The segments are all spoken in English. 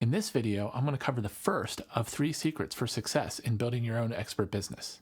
In this video, I'm going to cover the first of 3 secrets for success in building your own expert business.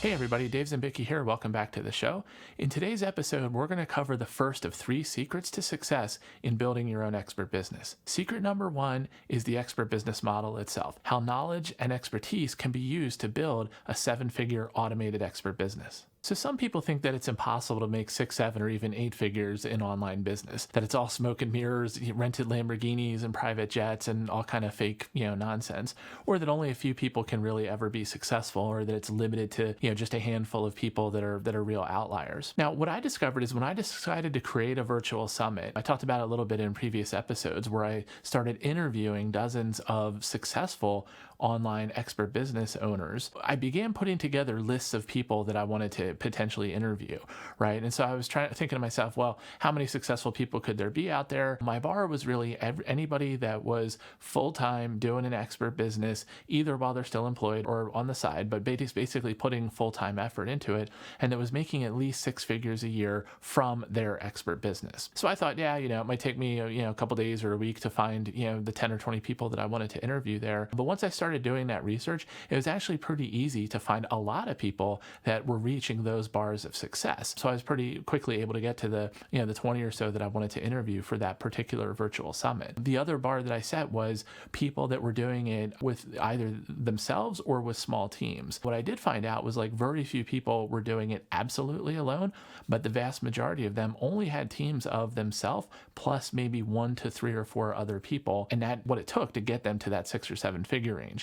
Hey everybody, Dave Zambicki here. Welcome back to the show. In today's episode, we're going to cover the first of 3 secrets to success in building your own expert business. Secret number 1 is the expert business model itself, how knowledge and expertise can be used to build a 7-figure automated expert business. So some people think that it's impossible to make 6, 7, or even 8 figures in online business, that it's all smoke and mirrors, rented Lamborghinis and private jets and all kind of fake, nonsense, or that only a few people can really ever be successful, or that it's limited to, just a handful of people that are real outliers. Now, what I discovered is when I decided to create a virtual summit, I talked about it a little bit in previous episodes where I started interviewing dozens of successful online expert business owners. I began putting together lists of people that I wanted to potentially interview, right? And so I was thinking to myself, well, how many successful people could there be out there? My bar was really anybody that was full-time doing an expert business, either while they're still employed or on the side, but basically putting full-time effort into it, and that was making at least 6 figures a year from their expert business. So I thought, it might take me, a couple days or a week to find, the 10 or 20 people that I wanted to interview there. But once I started doing that research, it was actually pretty easy to find a lot of people that were reaching those bars of success. So I was pretty quickly able to get to the 20 or so that I wanted to interview for that particular virtual summit. The other bar that I set was people that were doing it with either themselves or with small teams. What I did find out was very few people were doing it absolutely alone, but the vast majority of them only had teams of themselves plus maybe 1 to 3 or 4 other people, and that's what it took to get them to that 6 or 7 figure range.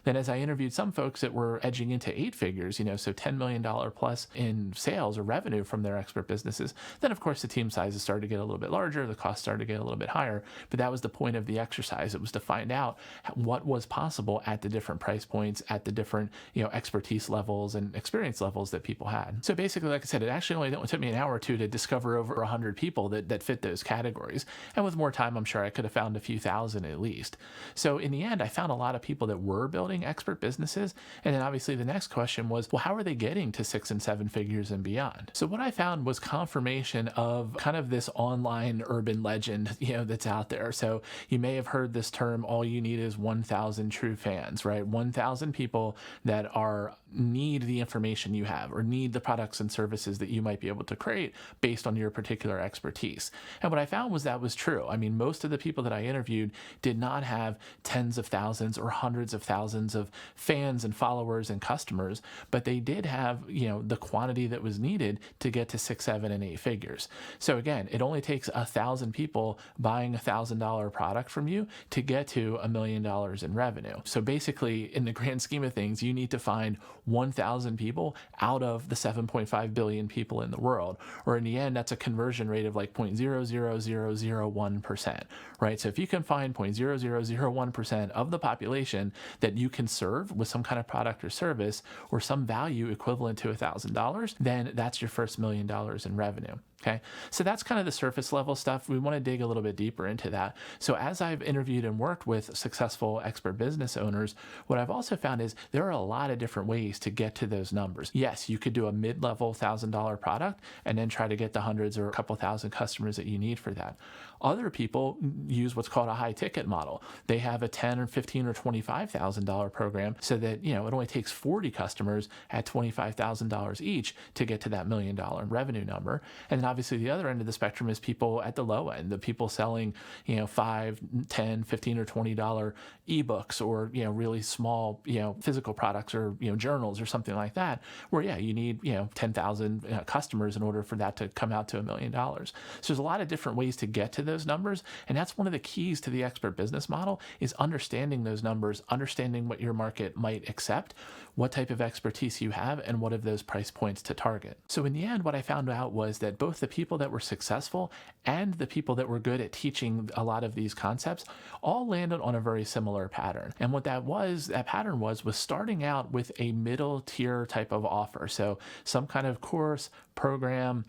Then as I interviewed some folks that were edging into 8 figures, so $10 million plus in sales or revenue from their expert businesses, then of course the team sizes started to get a little bit larger, the costs started to get a little bit higher, but that was the point of the exercise. It was to find out what was possible at the different price points, at the different, expertise levels and experience levels that people had. So basically, like I said, it actually only took me an hour or two to discover over 100 people that fit those categories. And with more time, I'm sure I could have found a few thousand at least. So in the end, I found a lot of people that were building expert businesses. And then obviously the next question was, well, how are they getting to 6 and 7 figures and beyond? So what I found was confirmation of kind of this online urban legend, that's out there. So you may have heard this term, all you need is 1,000 true fans, right? 1,000 people that need the information you have or need the products and services that you might be able to create based on your particular expertise. And what I found was that was true. I mean, most of the people that I interviewed did not have tens of thousands or hundreds of thousands of fans and followers and customers, but they did have, the quantity that was needed to get to 6, 7, and 8 figures. So again, it only takes 1,000 people buying $1,000 product from you to get to $1 million in revenue. So basically, in the grand scheme of things, you need to find 1,000 people out of the 7.5 billion people in the world, or in the end, that's a conversion rate of 0.00001%, right? So if you can find 0.0001% of the population that you can serve with some kind of product or service or some value equivalent to $1,000, then that's your first $1 million in revenue. Okay, so that's kind of the surface level stuff. We want to dig a little bit deeper into that. So as I've interviewed and worked with successful expert business owners, what I've also found is there are a lot of different ways to get to those numbers. Yes, you could do a mid-level $1,000 product and then try to get the hundreds or a couple thousand customers that you need for that. Other people use what's called a high ticket model. They have a $10,000 or $15,000 or $25,000 program so that, it only takes 40 customers at $25,000 each to get to that $1 million revenue number. And then obviously the other end of the spectrum is people at the low end, the people selling, $5, $10, $15, or $20 ebooks or, really small, physical products or, journals or something like that, where, you need, 10,000 customers in order for that to come out to $1 million. So there's a lot of different ways to get to those numbers. And that's one of the keys to the expert business model is understanding those numbers, understanding what your market might accept, what type of expertise you have, and what of those price points to target. So in the end, what I found out was that both the people that were successful and the people that were good at teaching a lot of these concepts all landed on a very similar pattern. And what that pattern was starting out with a middle tier type of offer. So some kind of course, program,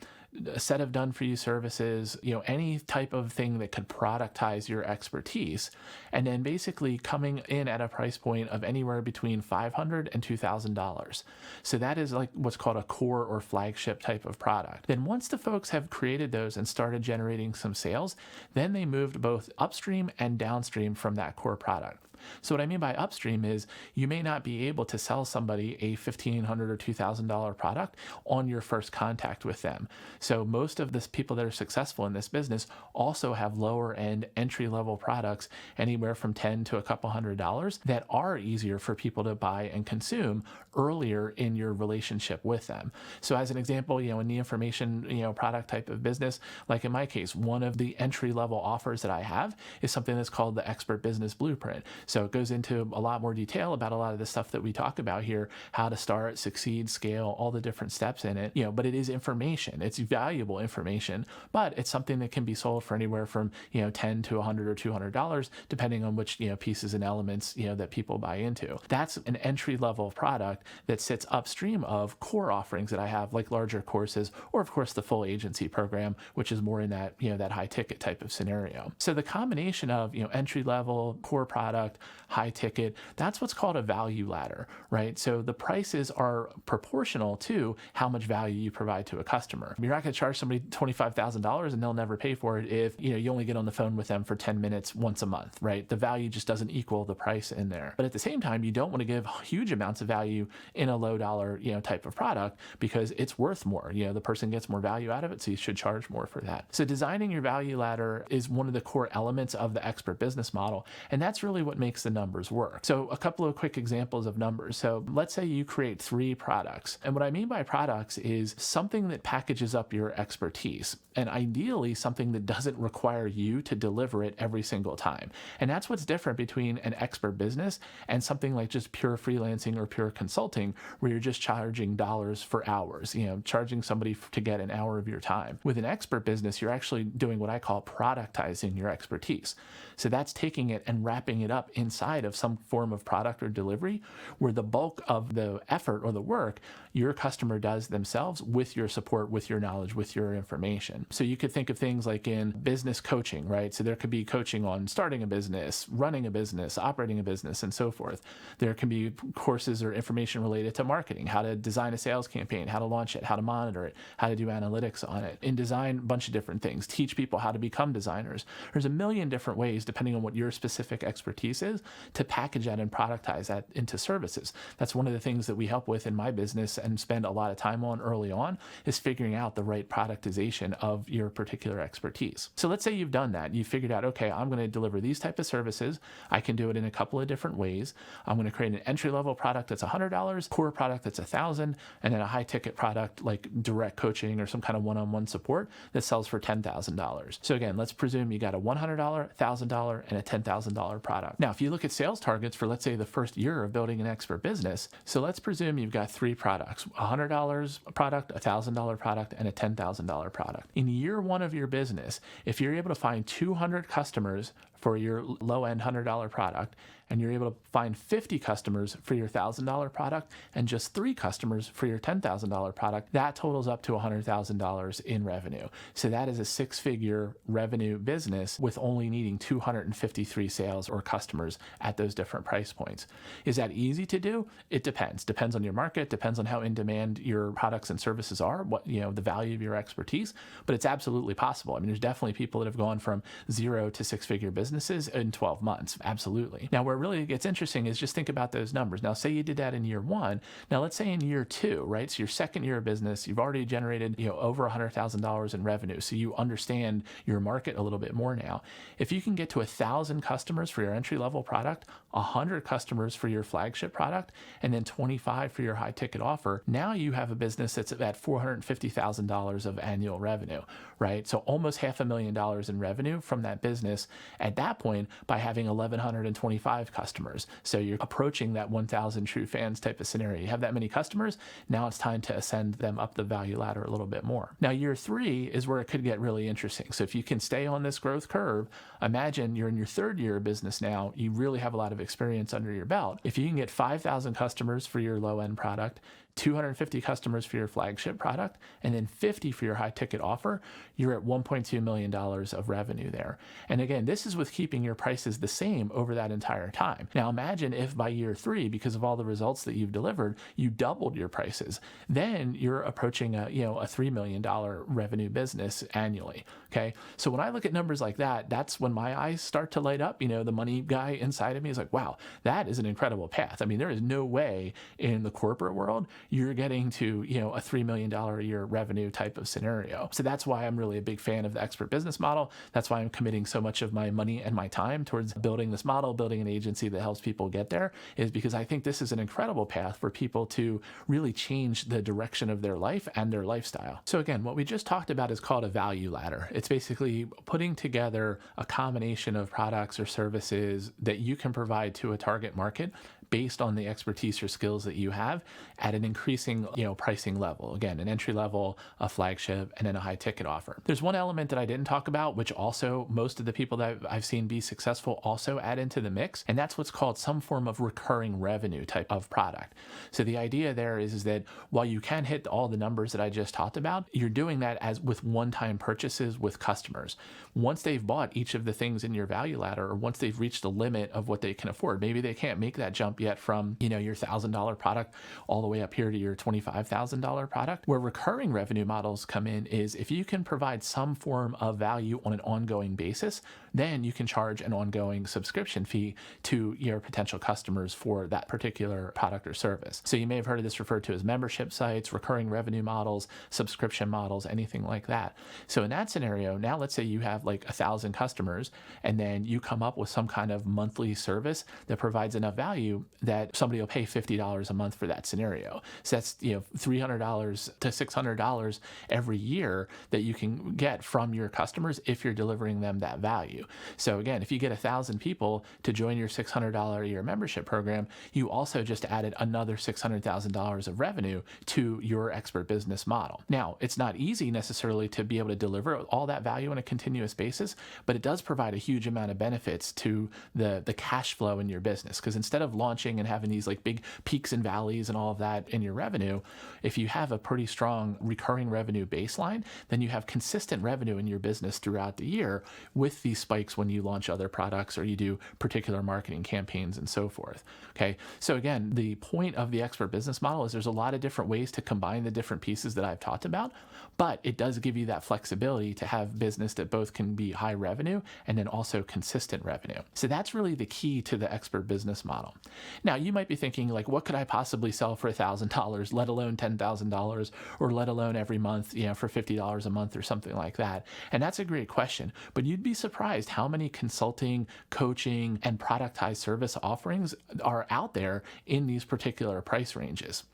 a set of done-for-you services, any type of thing that could productize your expertise, and then basically coming in at a price point of anywhere between $500 and $2,000. So that is like what's called a core or flagship type of product. Then once the folks have created those and started generating some sales, then they moved both upstream and downstream from that core product. So what I mean by upstream is you may not be able to sell somebody a $1,500 or $2,000 product on your first contact with them. So most of the people that are successful in this business also have lower end entry level products, anywhere from $10 to a couple $100, that are easier for people to buy and consume earlier in your relationship with them. So as an example, in the information, product type of business, like in my case, one of the entry level offers that I have is something that's called the Expert Business Blueprint. So it goes into a lot more detail about a lot of the stuff that we talk about here, how to start, succeed, scale, all the different steps in it, but it is information. It's valuable information, but it's something that can be sold for anywhere from, $10 to $100 or $200, depending on which, pieces and elements, that people buy into. That's an entry level product that sits upstream of core offerings that I have, like larger courses, or of course the full agency program, which is more in that, that high ticket type of scenario. So the combination of, entry level, core product, high ticket, that's what's called a value ladder, right? So the prices are proportional to how much value you provide to a customer. You're not going to charge somebody $25,000 and they'll never pay for it if, you only get on the phone with them for 10 minutes once a month, right? The value just doesn't equal the price in there. But at the same time, you don't want to give huge amounts of value in a low dollar, type of product, because it's worth more. The person gets more value out of it, so you should charge more for that. So designing your value ladder is one of the core elements of the expert business model, and that's really what makes the numbers work. So a couple of quick examples of numbers. So let's say you create 3 products. And what I mean by products is something that packages up your expertise, and ideally something that doesn't require you to deliver it every single time. And that's what's different between an expert business and something like just pure freelancing or pure consulting, where you're just charging dollars for hours, charging somebody to get an hour of your time. With an expert business, you're actually doing what I call productizing your expertise. So that's taking it and wrapping it up inside of some form of product or delivery, where the bulk of the effort or the work your customer does themselves with your support, with your knowledge, with your information. So you could think of things like in business coaching, right? So there could be coaching on starting a business, running a business, operating a business, and so forth. There can be courses or information related to marketing, how to design a sales campaign, how to launch it, how to monitor it, how to do analytics on it. In design, a bunch of different things. Teach people how to become designers. There's a million different ways, depending on what your specific expertise is, to package that and productize that into services. That's one of the things that we help with in my business and spend a lot of time on early on, is figuring out the right productization of your particular expertise. So let's say you've done that. You've figured out, okay, I'm going to deliver these type of services. I can do it in a couple of different ways. I'm going to create an entry-level product that's $100, core product that's $1,000, and then a high-ticket product like direct coaching or some kind of one-on-one support that sells for $10,000. So again, let's presume you got a $100, $1,000, and a $10,000 product. Now, if you look at sales targets for, let's say, the first year of building an expert business, so let's presume you've got 3 products, a $100 product, a $1,000 product, and a $10,000 product. In year 1 of your business, if you're able to find 200 customers for your low-end $100 product, and you're able to find 50 customers for your $1,000 product and just 3 customers for your $10,000 product, that totals up to $100,000 in revenue. So that is a 6-figure revenue business with only needing 253 sales or customers at those different price points. Is that easy to do? It depends. Depends on your market, depends on how in demand your products and services are, what, the value of your expertise, but it's absolutely possible. I mean, there's definitely people that have gone from 0 to 6-figure businesses in 12 months. Absolutely. Now, where it really gets interesting is just think about those numbers. Now, say you did that in year 1. Now, let's say in year 2, right? So your second year of business, you've already generated, over $100,000 in revenue. So you understand your market a little bit more now. If you can get to 1,000 customers for your entry-level product, 100 customers for your flagship product, and then 25 for your high-ticket offer, now you have a business that's at $450,000 of annual revenue, right? So almost $500,000 in revenue from that business at that point by having 1,125 customers. So you're approaching that 1,000 true fans type of scenario. You have that many customers, now it's time to ascend them up the value ladder a little bit more. Now, year 3 is where it could get really interesting. So if you can stay on this growth curve, imagine you're in your 3rd year of business now, you really have a lot of experience under your belt. If you can get 5,000 customers for your low-end product, 250 customers for your flagship product, and then 50 for your high ticket offer, you're at $1.2 million of revenue there. And again, this is with keeping your prices the same over that entire time. Now imagine if by year 3, because of all the results that you've delivered, you doubled your prices. Then you're approaching a $3 million revenue business annually. Okay. So when I look at numbers like that, that's when my eyes start to light up. The money guy inside of me is like, wow, that is an incredible path. I mean, there is no way in the corporate world you're getting to, a $3 million a year revenue type of scenario. So that's why I'm really a big fan of the expert business model. That's why I'm committing so much of my money and my time towards building this model, building an agency that helps people get there, is because I think this is an incredible path for people to really change the direction of their life and their lifestyle. So again, what we just talked about is called a value ladder. It's basically putting together a combination of products or services that you can provide to a target market based on the expertise or skills that you have at an increasing, pricing level. Again, an entry level, a flagship, and then a high ticket offer. There's one element that I didn't talk about, which also most of the people that I've seen be successful also add into the mix, and that's what's called some form of recurring revenue type of product. So the idea there is that while you can hit all the numbers that I just talked about, you're doing that as with one-time purchases with customers. Once they've bought each of the things in your value ladder, or once they've reached the limit of what they can afford, maybe they can't make that jump yet from, your $1,000 product all the way up here to your $25,000 product. Where recurring revenue models come in is if you can provide some form of value on an ongoing basis, then you can charge an ongoing subscription fee to your potential customers for that particular product or service. So you may have heard of this referred to as membership sites, recurring revenue models, subscription models, anything like that. So in that scenario, now let's say you have like 1,000 customers, and then you come up with some kind of monthly service that provides enough value that somebody will pay $50 a month for that scenario. So that's $300 to $600 every year that you can get from your customers if you're delivering them that value. So again, if you get 1,000 people to join your $600 a year membership program, you also just added another $600,000 of revenue to your expert business model. Now, it's not easy necessarily to be able to deliver all that value on a continuous basis, but it does provide a huge amount of benefits to the cash flow in your business. Because instead of launching and having these like big peaks and valleys and all of that in your revenue, if you have a pretty strong recurring revenue baseline, then you have consistent revenue in your business throughout the year with these spikes when you launch other products or you do particular marketing campaigns and so forth. Okay. So again, the point of the expert business model is there's a lot of different ways to combine the different pieces that I've talked about, but it does give you that flexibility to have business that both can be high revenue and then also consistent revenue. So that's really the key to the expert business model. Now, you might be thinking like, what could I possibly sell for $1,000, let alone $10,000, or let alone every month, for $50 a month or something like that? And that's a great question, but you'd be surprised how many consulting, coaching, and productized service offerings are out there in these particular price ranges.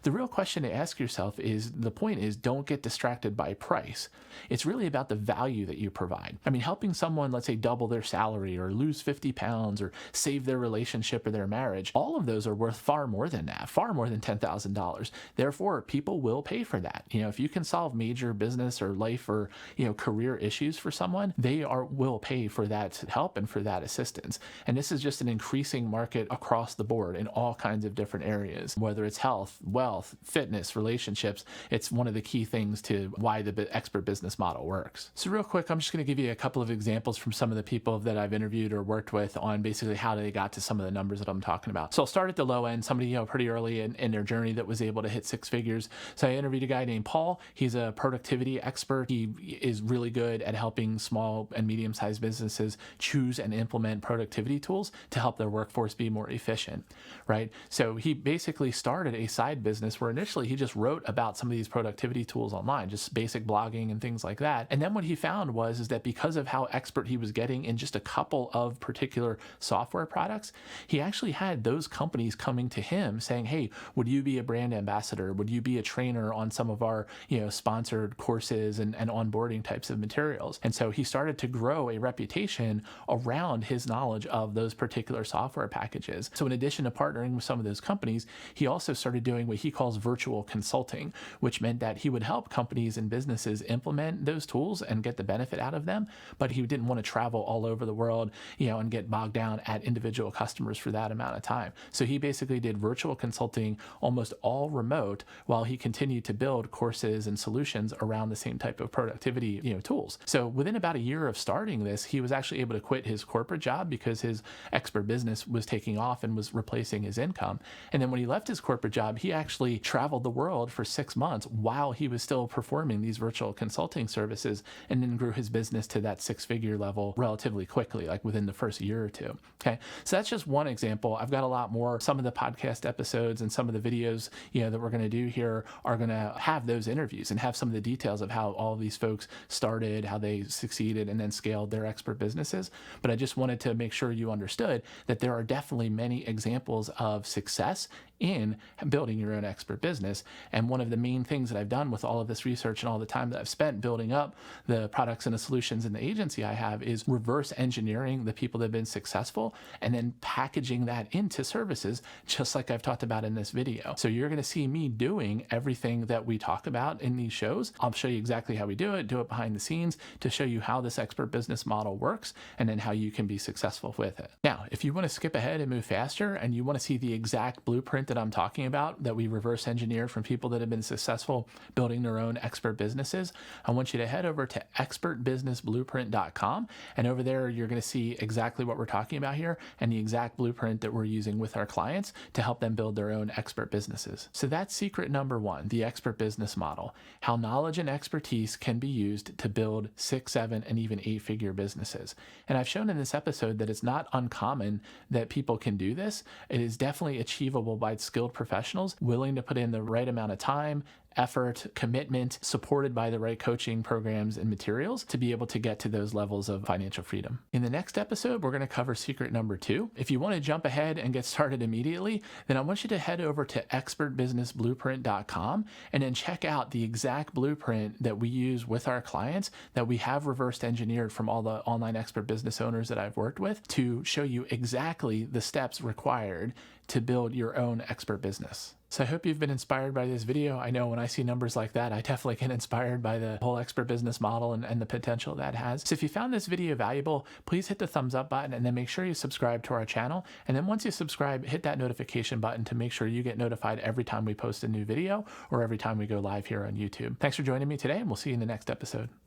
The real question to ask yourself is, the point is, don't get distracted by price. It's really about the value that you provide. I mean, helping someone, let's say, double their salary or lose 50 pounds or save their relationship or their marriage, all of those are worth far more than that, far more than $10,000. Therefore, people will pay for that. If you can solve major business or life or, career issues for someone, they will pay for that help and for that assistance. And this is just an increasing market across the board in all kinds of different areas, whether it's health, wealth, fitness, relationships. It's one of the key things to why the expert business model works. So real quick, I'm just going to give you a couple of examples from some of the people that I've interviewed or worked with on basically how they got to some of the numbers that I'm talking about. So I'll start at the low end, somebody, pretty early in their journey that was able to hit 6 figures. So I interviewed a guy named Paul. He's a productivity expert. He is really good at helping small and medium-sized businesses choose and implement productivity tools to help their workforce be more efficient, right? So he basically started a side business where initially he just wrote about some of these productivity tools online, just basic blogging and things like that. And then what he found is that because of how expert he was getting in just a couple of particular software products, he actually had those companies coming to him saying, hey, would you be a brand ambassador? Would you be a trainer on some of our, sponsored courses and onboarding types of materials? And so he started to grow a reputation around his knowledge of those particular software packages. So in addition to partnering with some of those companies, he also started doing what he calls virtual consulting, which meant that he would help companies and businesses implement those tools and get the benefit out of them, but he didn't want to travel all over the world, and get bogged down at individual customers for that amount of time. So he basically did virtual consulting almost all remote while he continued to build courses and solutions around the same type of productivity, tools. So within about a year of starting this, he was actually able to quit his corporate job because his expert business was taking off and was replacing his income. And then when he left his corporate job, he actually traveled the world for 6 months while he was still performing these virtual consulting services, and then grew his business to that 6-figure level relatively quickly, like within the first year or two. Okay. So that's just one example. I've got a lot more. Some of the podcast episodes and some of the videos, that we're going to do here are going to have those interviews and have some of the details of how all of these folks started, how they succeeded, and then scaled their expert businesses. But I just wanted to make sure you understood that there are definitely many examples of success in building your own expert business. And one of the main things that I've done with all of this research and all the time that I've spent building up the products and the solutions in the agency I have is reverse engineering the people that have been successful and then packaging that into services, just like I've talked about in this video. So you're going to see me doing everything that we talk about in these shows. I'll show you exactly how we do it behind the scenes to show you how this expert business model works and then how you can be successful with it. Now, if you want to skip ahead and move faster and you want to see the exact blueprint that I'm talking about that we reverse engineered from people that have been successful building their own expert businesses, I want you to head over to expertbusinessblueprint.com, and over there you're going to see exactly what we're talking about here and the exact blueprint that we're using with our clients to help them build their own expert businesses. So that's secret number one, the expert business model, how knowledge and expertise can be used to build 6, 7, and even 8-figure businesses. And I've shown in this episode that it's not uncommon that people can do this. It is definitely achievable by skilled professionals willing to put in the right amount of time, effort, commitment, supported by the right coaching programs and materials to be able to get to those levels of financial freedom. In the next episode, we're going to cover secret number 2. If you want to jump ahead and get started immediately, then I want you to head over to expertbusinessblueprint.com and then check out the exact blueprint that we use with our clients that we have reversed engineered from all the online expert business owners that I've worked with to show you exactly the steps required to build your own expert business. So I hope you've been inspired by this video. I know when I see numbers like that, I definitely get inspired by the whole expert business model and the potential that has. So if you found this video valuable, please hit the thumbs up button and then make sure you subscribe to our channel. And then once you subscribe, hit that notification button to make sure you get notified every time we post a new video or every time we go live here on YouTube. Thanks for joining me today, and we'll see you in the next episode.